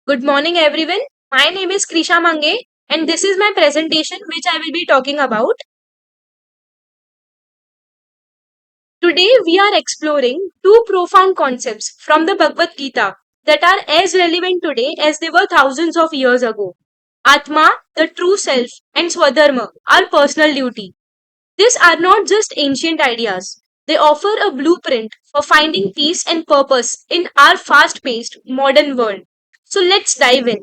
Good morning, everyone. My name is Krisha Mange, and this is my presentation which I will be talking about. Today, we are exploring two profound concepts from the Bhagavad Gita that are as relevant today as they were thousands of years ago. Atma, the true self, and Swadharma, our personal duty. These are not just ancient ideas, they offer a blueprint for finding peace and purpose in our fast paced modern world. So, let's dive in.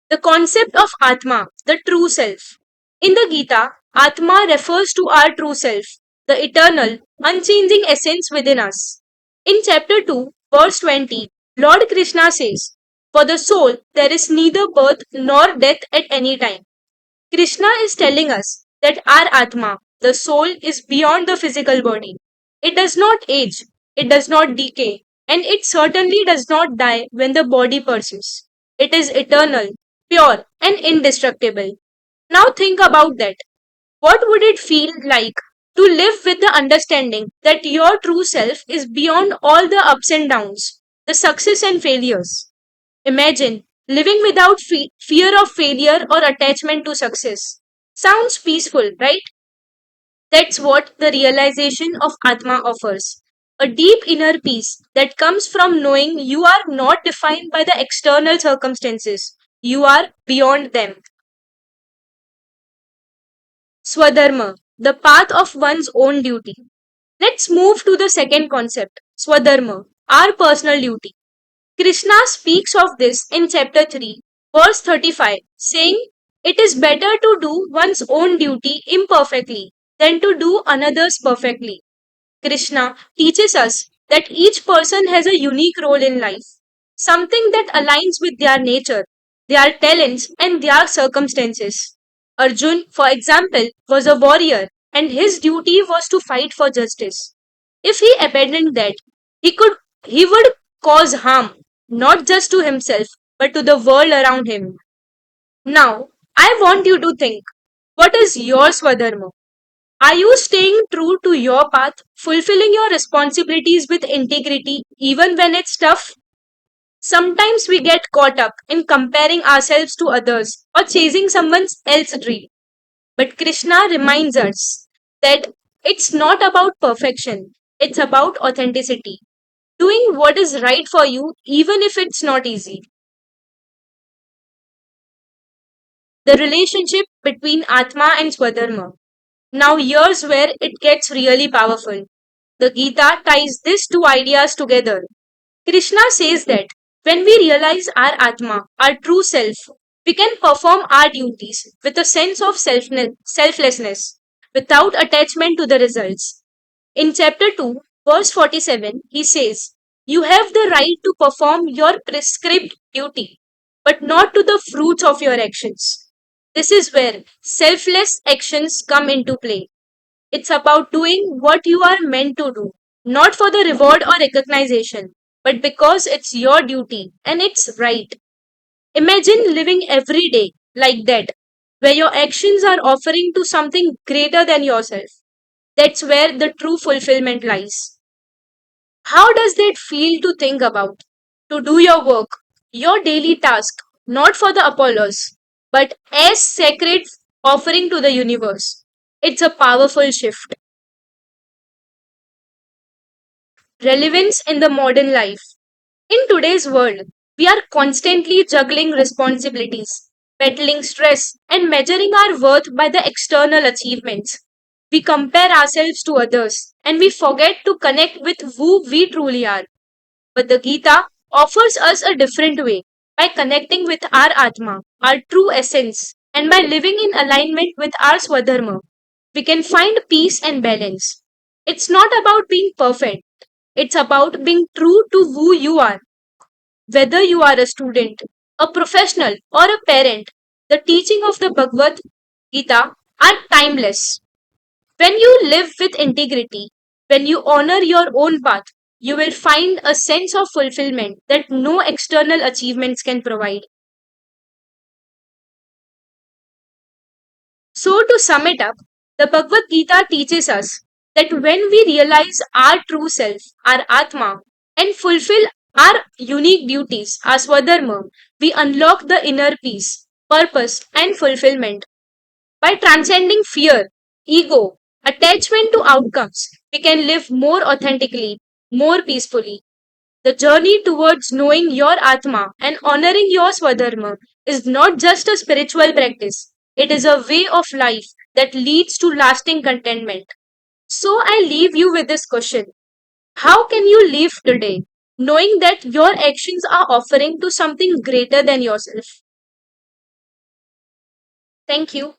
The concept of Atma, the true self. In the Gita, Atma refers to our true self, the eternal, unchanging essence within us. In chapter 2, verse 20, Lord Krishna says, "For the soul, there is neither birth nor death at any time." Krishna is telling us that our Atma, the soul, is beyond the physical body. It does not age, it does not decay, and it certainly does not die when the body persists. It is eternal, pure, and indestructible. Now think about that. What would it feel like to live with the understanding that your true self is beyond all the ups and downs, the success and failures? Imagine living without fear of failure or attachment to success. Sounds peaceful, right? That's what the realization of Atma offers. A deep inner peace that comes from knowing you are not defined by the external circumstances. You are beyond them. Swadharma, the path of one's own duty. Let's move to the second concept, Swadharma, our personal duty. Krishna speaks of this in chapter 3, verse 35, saying, "It is better to do one's own duty imperfectly than to do another's perfectly." Krishna teaches us that each person has a unique role in life, something that aligns with their nature, their talents, and their circumstances. Arjun, for example, was a warrior, and his duty was to fight for justice. If he abandoned that, he would cause harm, not just to himself, but to the world around him. Now, I want you to think, what is your Swadharma? Are you staying true to your path, fulfilling your responsibilities with integrity even when it's tough? Sometimes we get caught up in comparing ourselves to others or chasing someone else's dream. But Krishna reminds us that it's not about perfection, it's about authenticity. Doing what is right for you, even if it's not easy. The relationship between Atma and Swadharma. Now, here's where it gets really powerful. The Gita ties these two ideas together. Krishna says that when we realize our Atma, our true self, we can perform our duties with a sense of selflessness, without attachment to the results. In chapter 2, verse 47, he says, "You have the right to perform your prescribed duty, but not to the fruits of your actions." This is where selfless actions come into play. It's about doing what you are meant to do, not for the reward or recognition, but because it's your duty and it's right. Imagine living every day like that, where your actions are offering to something greater than yourself. That's where the true fulfillment lies. How does that feel to think about? To do your work, your daily task, not for the applause, but as sacred offering to the universe. It's a powerful shift. Relevance in the modern life. In today's world, we are constantly juggling responsibilities, battling stress, and measuring our worth by the external achievements. We compare ourselves to others and we forget to connect with who we truly are. But the Gita offers us a different way by connecting with our Atma, our true essence, and by living in alignment with our Swadharma. We can find peace and balance. It's not about being perfect, it's about being true to who you are. Whether you are a student, a professional, or a parent, the teaching of the Bhagavad Gita are timeless. When you live with integrity, when you honor your own path, you will find a sense of fulfillment that no external achievements can provide. So, to sum it up, the Bhagavad Gita teaches us that when we realize our true self, our Atma, and fulfill our unique duties, our Swadharma, we unlock the inner peace, purpose, and fulfillment. By transcending fear, ego, attachment to outcomes, we can live more authentically, more peacefully. The journey towards knowing your Atma and honoring your Swadharma is not just a spiritual practice, it is a way of life that leads to lasting contentment. So I leave you with this question: how can you live today knowing that your actions are offering to something greater than yourself? Thank you.